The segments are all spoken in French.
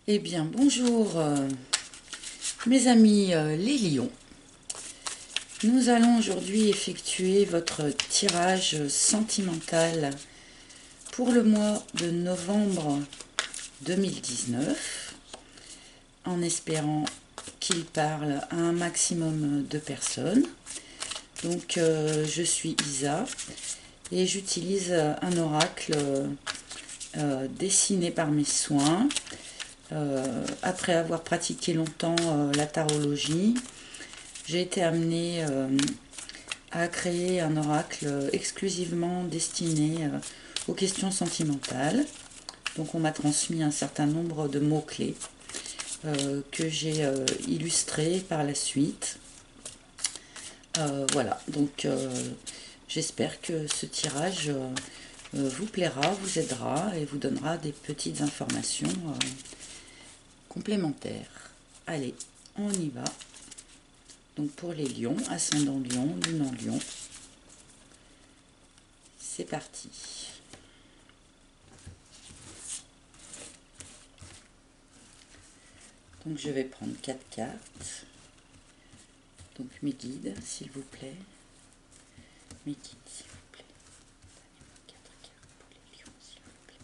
Eh bien, bonjour mes amis les lions. Nous allons aujourd'hui effectuer votre tirage sentimental pour le mois de novembre 2019 en espérant qu'il parle à un maximum de personnes. Donc, je suis Isa et j'utilise un oracle dessiné par mes soins. Après avoir pratiqué longtemps la tarologie, j'ai été amenée à créer un oracle exclusivement destiné aux questions sentimentales. Donc on m'a transmis un certain nombre de mots-clés que j'ai illustrés par la suite. Voilà, donc j'espère que ce tirage vous plaira, vous aidera et vous donnera des petites informations complémentaires. Allez, on y va. Donc pour les lions, ascendant lion, lune en lion, c'est parti. Donc je vais prendre 4 cartes. Donc mes guides, s'il vous plaît. Mes guides, s'il vous plaît. Donnez-moi 4 cartes pour les lions, s'il vous plaît.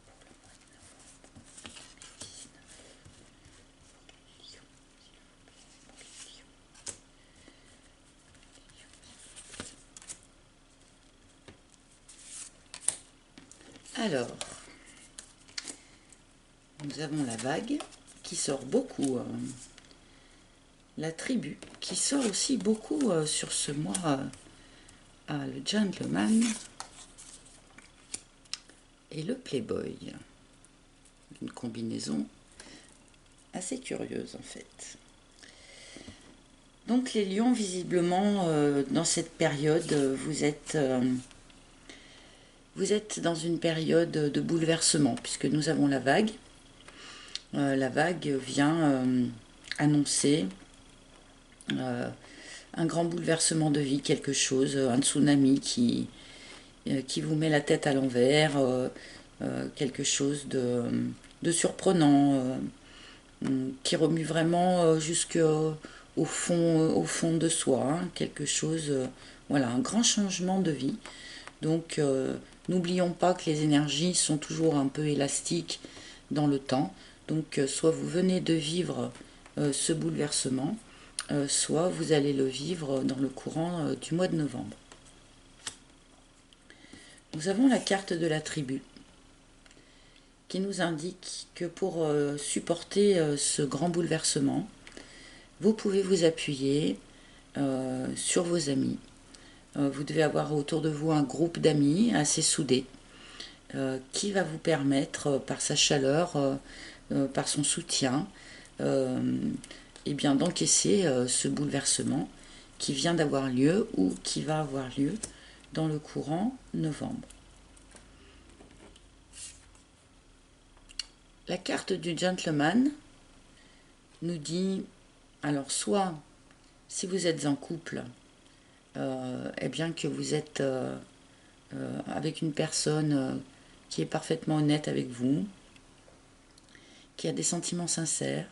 Pour le mois de novembre 2019. Pour les lions, s'il vous plaît. Pour les lions. Alors, nous avons la vague qui sort beaucoup. La tribu qui sort aussi beaucoup sur ce mois. Le gentleman et le playboy. Une combinaison assez curieuse en fait. Donc les lions, visiblement, dans cette période, vous êtes dans une période de bouleversement, puisque nous avons la vague. La vague vient annoncer un grand bouleversement de vie, quelque chose, un tsunami qui vous met la tête à l'envers, quelque chose de surprenant, qui remue vraiment jusqu'au fond de soi, hein, quelque chose, voilà, un grand changement de vie. Donc n'oublions pas que les énergies sont toujours un peu élastiques dans le temps. Donc soit vous venez de vivre ce bouleversement, soit vous allez le vivre dans le courant du mois de novembre. Nous avons la carte de la tribu qui nous indique que pour supporter ce grand bouleversement, vous pouvez vous appuyer sur vos amis. Vous devez avoir autour de vous un groupe d'amis assez soudé qui va vous permettre, par sa chaleur, par son soutien, eh bien, d'encaisser ce bouleversement qui vient d'avoir lieu ou qui va avoir lieu dans le courant novembre. La carte du gentleman nous dit, alors soit si vous êtes en couple, eh bien que vous êtes avec une personne qui est parfaitement honnête avec vous, qui a des sentiments sincères.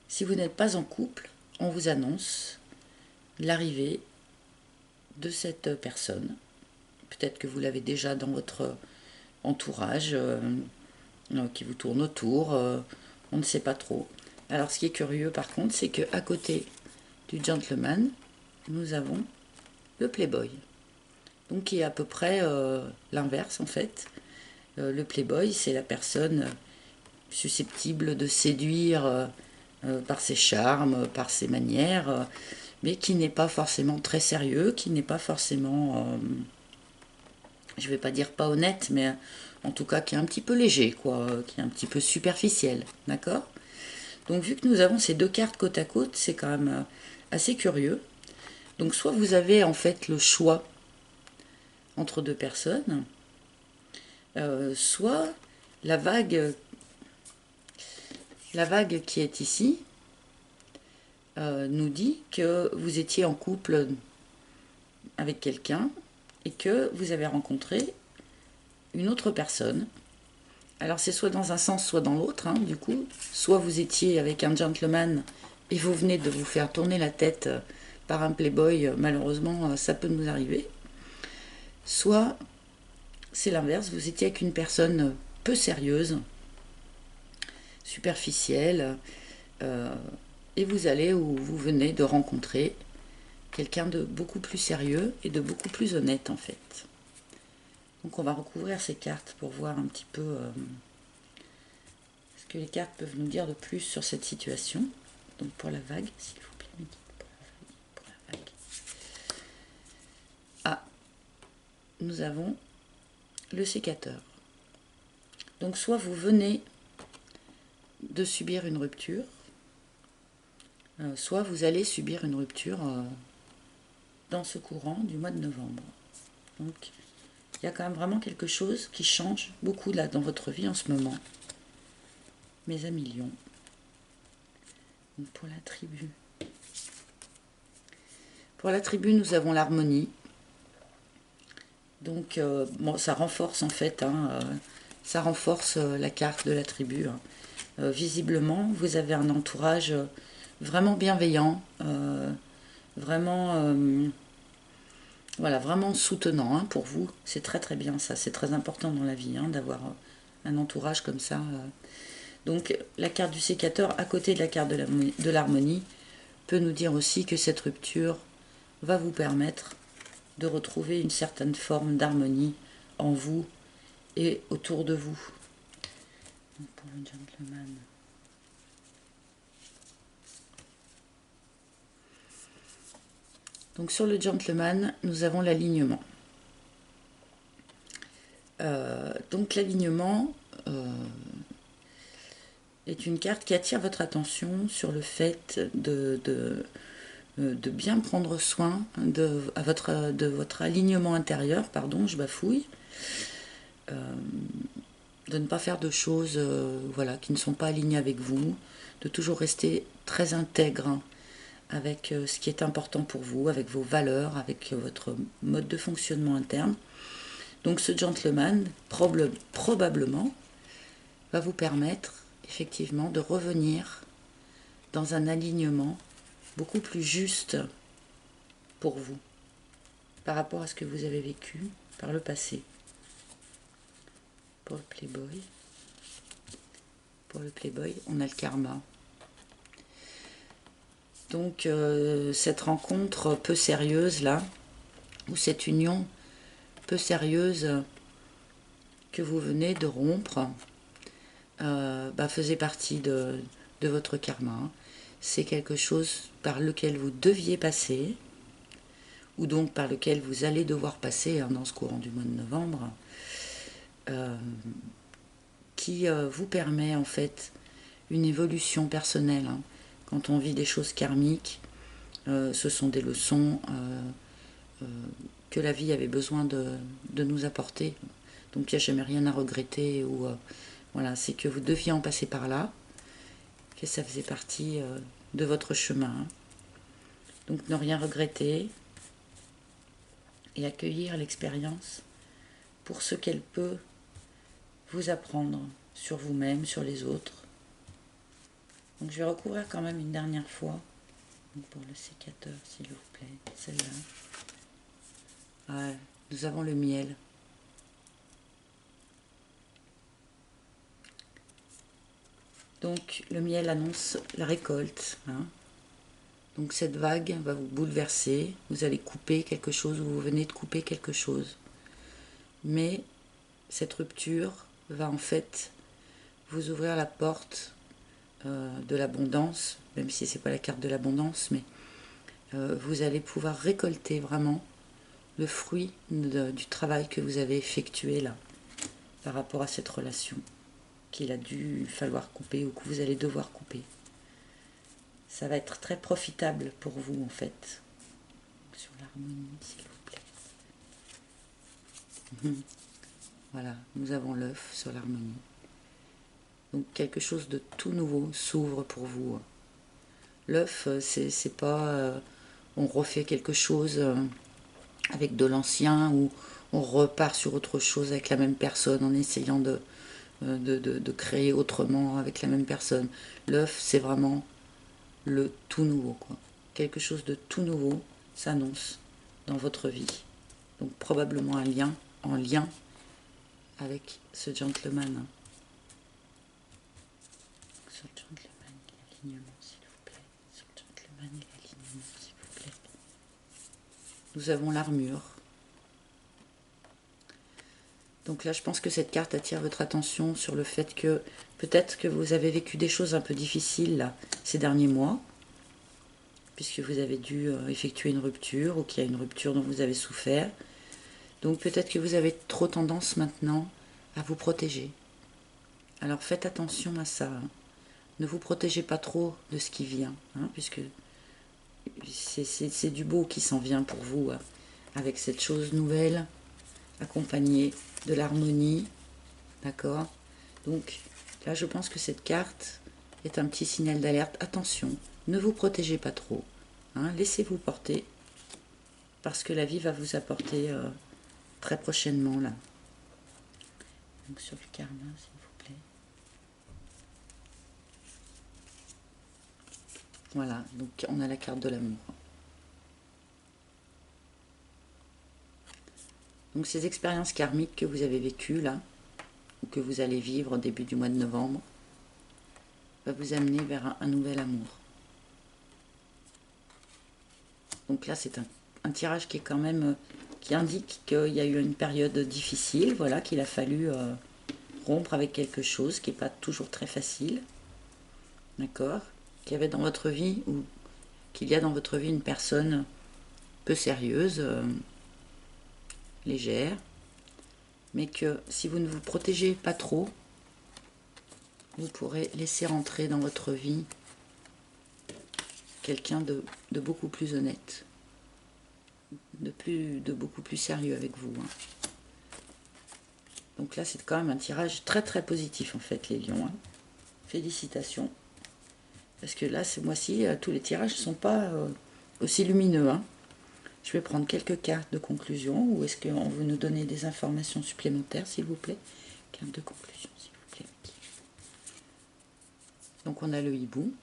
Si vous n'êtes pas en couple, on vous annonce l'arrivée de cette personne. Peut-être que vous l'avez déjà dans votre entourage, qui vous tourne autour, on ne sait pas trop. Alors ce qui est curieux par contre, c'est qu'à côté du gentleman, nous avons le playboy. Donc qui est à peu près l'inverse en fait. Le playboy, c'est la personne susceptible de séduire par ses charmes, par ses manières, mais qui n'est pas forcément très sérieux, qui n'est pas forcément, je vais pas dire pas honnête, mais en tout cas qui est un petit peu léger, quoi, qui est un petit peu superficiel, d'accord? Donc vu que nous avons ces deux cartes côte à côte, c'est quand même assez curieux. Donc soit vous avez en fait le choix entre deux personnes, soit la vague qui est ici nous dit que vous étiez en couple avec quelqu'un et que vous avez rencontré une autre personne Alors c'est soit dans un sens, soit dans l'autre, hein, du coup. Soit vous étiez avec un gentleman et vous venez de vous faire tourner la tête par un playboy, malheureusement ça peut nous arriver. Soit c'est l'inverse, vous étiez avec une personne peu sérieuse, superficielle, et vous allez ou vous venez de rencontrer quelqu'un de beaucoup plus sérieux et de beaucoup plus honnête en fait. Donc on va recouvrir ces cartes pour voir un petit peu ce que les cartes peuvent nous dire de plus sur cette situation. Donc pour la vague, s'il vous plaît, Mehdi, pour la vague. Ah, nous avons le sécateur. Donc soit vous venez de subir une rupture, soit vous allez subir une rupture dans ce courant du mois de novembre. Donc il y a quand même vraiment quelque chose qui change beaucoup là dans votre vie en ce moment. Mes amis lions. Donc pour la tribu. Pour la tribu, nous avons l'harmonie. Donc bon, ça renforce en fait, hein, ça renforce la carte de la tribu. Hein. Visiblement, vous avez un entourage vraiment bienveillant, vraiment, voilà, vraiment soutenant hein, pour vous. C'est très très bien ça, c'est très important dans la vie hein, d'avoir un entourage comme ça. Donc la carte du sécateur à côté de la carte de l'harmonie peut nous dire aussi que cette rupture va vous permettre de retrouver une certaine forme d'harmonie en vous et autour de vous. Donc pour le gentleman. Donc sur le gentleman, nous avons l'alignement. Donc l'alignement est une carte qui attire votre attention sur le fait de bien prendre soin de votre alignement intérieur, pardon, je bafouille, de ne pas faire de choses voilà, qui ne sont pas alignées avec vous, de toujours rester très intègre avec ce qui est important pour vous, avec vos valeurs, avec votre mode de fonctionnement interne. Donc ce gentleman, probablement, va vous permettre effectivement de revenir dans un alignement beaucoup plus juste pour vous, par rapport à ce que vous avez vécu par le passé. Pour le playboy, on a le karma. Donc cette rencontre peu sérieuse là, ou cette union peu sérieuse que vous venez de rompre, faisait partie de votre karma. C'est quelque chose par lequel vous deviez passer, ou donc par lequel vous allez devoir passer hein, dans ce courant du mois de novembre, qui vous permet en fait une évolution personnelle. Hein. Quand on vit des choses karmiques, ce sont des leçons que la vie avait besoin de nous apporter. Donc il n'y a jamais rien à regretter. Ou voilà, c'est que vous deviez en passer par là, que ça faisait partie de votre chemin. Hein. Donc ne rien regretter et accueillir l'expérience pour ce qu'elle peut vous apprendre sur vous-même, sur les autres. Donc je vais recouvrir quand même une dernière fois. Donc pour le sécateur, s'il vous plaît, celle-là. Ouais, nous avons le miel. Donc le miel annonce la récolte. Hein. Donc cette vague va vous bouleverser. Vous allez couper quelque chose ou vous venez de couper quelque chose. Mais cette rupture va en fait vous ouvrir la porte de l'abondance, même si ce n'est pas la carte de l'abondance, mais vous allez pouvoir récolter vraiment le fruit du travail que vous avez effectué là, par rapport à cette relation qu'il a dû falloir couper ou que vous allez devoir couper. Ça va être très profitable pour vous en fait. Sur l'harmonie, s'il vous plaît. Voilà, nous avons l'œuf sur l'harmonie. Donc quelque chose de tout nouveau s'ouvre pour vous. L'œuf, c'est pas on refait quelque chose avec de l'ancien ou on repart sur autre chose avec la même personne en essayant de de créer autrement avec la même personne. L'œuf, c'est vraiment le tout nouveau, quoi. Quelque chose de tout nouveau s'annonce dans votre vie. Donc probablement en lien avec ce gentleman. Ce gentleman, l'alignement, s'il vous plaît. Ce gentleman, l'alignement, s'il vous plaît. Nous avons l'armure. Donc là, je pense que cette carte attire votre attention sur le fait que peut-être que vous avez vécu des choses un peu difficiles là, ces derniers mois, puisque vous avez dû effectuer une rupture ou qu'il y a une rupture dont vous avez souffert. Donc peut-être que vous avez trop tendance maintenant à vous protéger. Alors faites attention à ça. Hein. Ne vous protégez pas trop de ce qui vient, hein, puisque c'est du beau qui s'en vient pour vous, hein, avec cette chose nouvelle, accompagnée de l'harmonie, d'accord? Donc là, je pense que cette carte est un petit signal d'alerte. Attention, ne vous protégez pas trop, hein, laissez-vous porter, parce que la vie va vous apporter très prochainement, là. Donc sur le karma, s'il vous plaît. Voilà, donc on a la carte de l'amour. Donc ces expériences karmiques que vous avez vécues là, ou que vous allez vivre au début du mois de novembre, va vous amener vers un nouvel amour. Donc là c'est un tirage qui est quand même, qui indique qu'il y a eu une période difficile, voilà, qu'il a fallu rompre avec quelque chose qui n'est pas toujours très facile, d'accord, qu'il y avait dans votre vie, ou qu'il y a dans votre vie une personne peu sérieuse, légère, mais que si vous ne vous protégez pas trop, vous pourrez laisser rentrer dans votre vie quelqu'un de beaucoup plus honnête, de beaucoup plus sérieux avec vous. Hein. Donc là, c'est quand même un tirage très très positif en fait, les lions. Hein. Félicitations. Parce que là, ce mois-ci, tous les tirages ne sont pas aussi lumineux. Hein. Je vais prendre quelques cartes de conclusion, ou est-ce qu'on veut nous donner des informations supplémentaires, s'il vous plaît? Carte de conclusion, s'il vous plaît. Donc on a le hibou,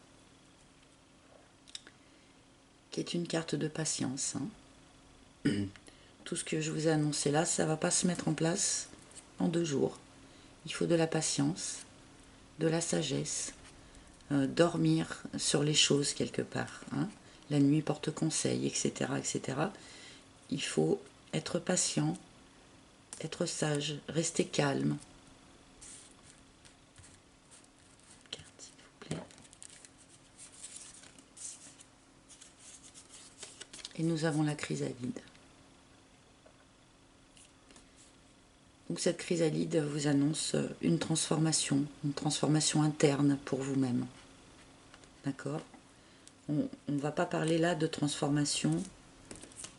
qui est une carte de patience. Hein. Tout ce que je vous ai annoncé là, ça ne va pas se mettre en place en 2 jours. Il faut de la patience, de la sagesse, dormir sur les choses quelque part. Hein. La nuit porte conseil, etc., etc. Il faut être patient, être sage, rester calme. Carte, s'il vous plaît. Et nous avons la chrysalide. Donc cette chrysalide vous annonce une transformation interne pour vous-même. D'accord ? On ne va pas parler là de transformation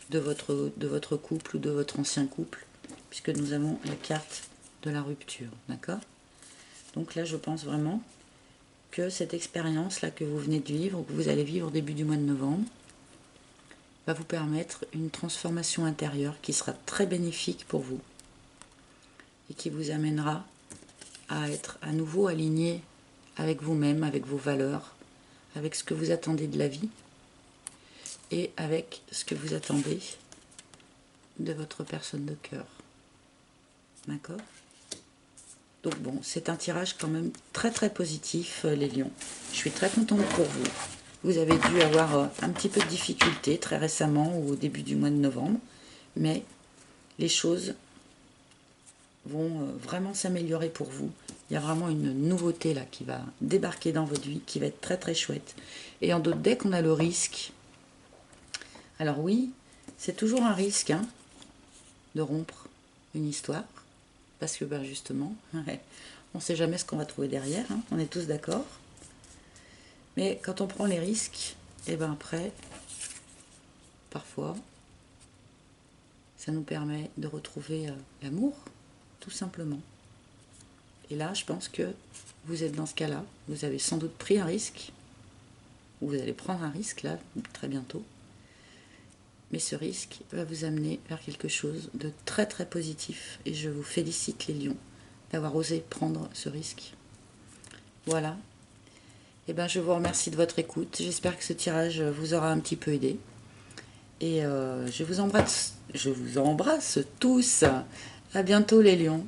de votre couple ou de votre ancien couple, puisque nous avons la carte de la rupture. D'accord ? Donc là, je pense vraiment que cette expérience-là que vous venez de vivre, ou que vous allez vivre au début du mois de novembre, va vous permettre une transformation intérieure qui sera très bénéfique pour vous et qui vous amènera à être à nouveau aligné avec vous-même, avec vos valeurs, avec ce que vous attendez de la vie et avec ce que vous attendez de votre personne de cœur. D'accord ? Donc bon, c'est un tirage quand même très très positif, les lions. Je suis très contente pour vous. Vous avez dû avoir un petit peu de difficulté très récemment ou au début du mois de novembre, mais les choses vont vraiment s'améliorer pour vous. Il y a vraiment une nouveauté là qui va débarquer dans votre vie, qui va être très très chouette. Et en d'autres, dès qu'on a le risque, alors oui, c'est toujours un risque hein, de rompre une histoire, parce que ben, justement, on ne sait jamais ce qu'on va trouver derrière, hein, on est tous d'accord. Mais quand on prend les risques, et ben après, parfois, ça nous permet de retrouver l'amour, tout simplement. Et là, je pense que vous êtes dans ce cas-là. Vous avez sans doute pris un risque, ou vous allez prendre un risque là, très bientôt. Mais ce risque va vous amener vers quelque chose de très très positif. Et je vous félicite les lions, d'avoir osé prendre ce risque. Voilà. Et ben, je vous remercie de votre écoute. J'espère que ce tirage vous aura un petit peu aidé. Et je vous embrasse tous. À bientôt les lions.